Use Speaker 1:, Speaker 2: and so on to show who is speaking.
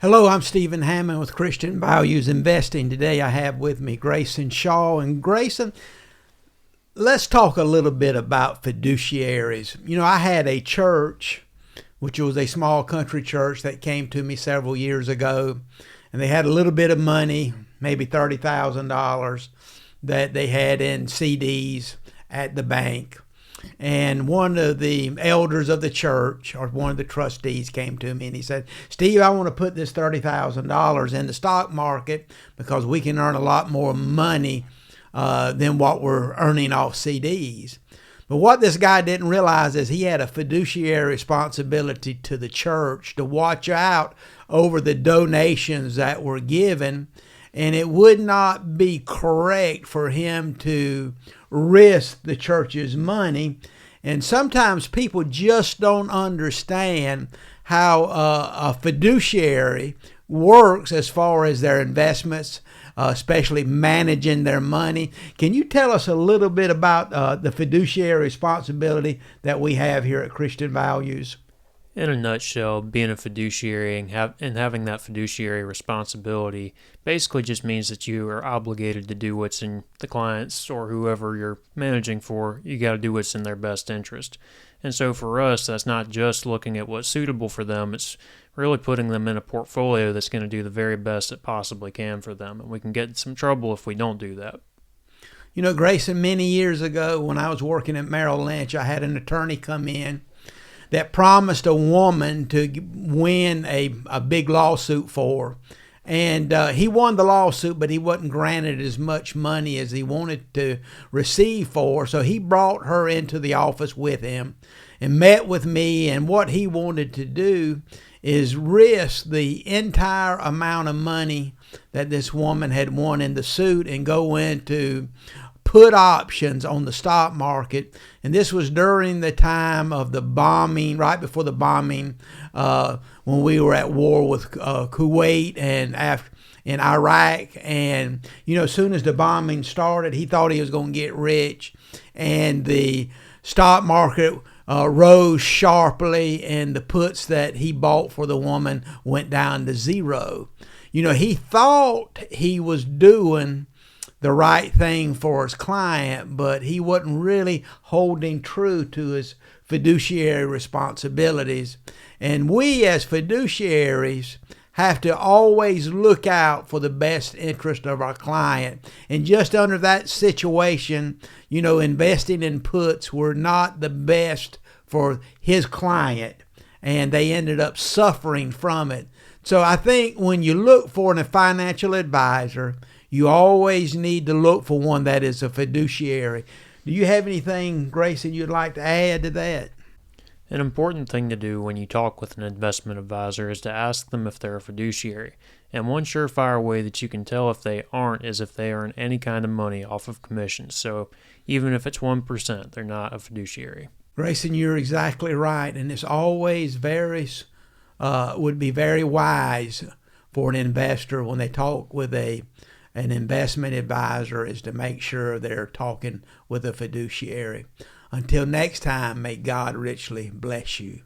Speaker 1: Hello, I'm Stephen Hammond with Christian Values Investing. Today I have with me Grayson Shaw. And Grayson, let's talk a little bit about fiduciaries. I had a church, which was a small country church that came to me several years ago, and they had a little bit of money, maybe $30,000 that they had in CDs at the bank. And one of the elders of the church, or one of the trustees, came to me and he said, "Steve, I want to put this $30,000 in the stock market because we can earn a lot more money than what we're earning off CDs." But what this guy didn't realize is he had a fiduciary responsibility to the church to watch out over the donations that were given, and it would not be correct for him to risk the church's money. And sometimes people just don't understand how a fiduciary works as far as their investments, especially managing their money. Can you tell us a little bit about the fiduciary responsibility that we have here at Christian Values?
Speaker 2: In a nutshell, being a fiduciary and having that fiduciary responsibility basically just means that you are obligated to do what's in the client's or whoever you're managing for. You got to do what's in their best interest. And so for us, that's not just looking at what's suitable for them. It's really putting them in a portfolio that's going to do the very best it possibly can for them. And we can get in some trouble if we don't do that.
Speaker 1: Grayson, many years ago when I was working at Merrill Lynch, I had an attorney come in that promised a woman to win a big lawsuit for her. And he won the lawsuit, but he wasn't granted as much money as he wanted to receive for her. So he brought her into the office with him and met with me. And what he wanted to do is risk the entire amount of money that this woman had won in the suit and go into put options on the stock market. And this was during the time of the bombing, right before the bombing, when we were at war with Kuwait and in Iraq. And as soon as the bombing started, he thought he was going to get rich, and the stock market rose sharply, and the puts that he bought for the woman went down to zero. He thought he was doing the right thing for his client, but he wasn't really holding true to his fiduciary responsibilities. And we as fiduciaries have to always look out for the best interest of our client. And just under that situation, investing in puts were not the best for his client, and they ended up suffering from it. So I think when you look for a financial advisor, you always need to look for one that is a fiduciary. Do you have anything, Grayson, you'd like to add to that?
Speaker 2: An important thing to do when you talk with an investment advisor is to ask them if they're a fiduciary. And one surefire way that you can tell if they aren't is if they earn any kind of money off of commissions. So even if it's 1%, they're not a fiduciary.
Speaker 1: Grayson, you're exactly right. And it's always would be very wise for an investor when they talk with an investment advisor is to make sure they're talking with a fiduciary. Until next time, may God richly bless you.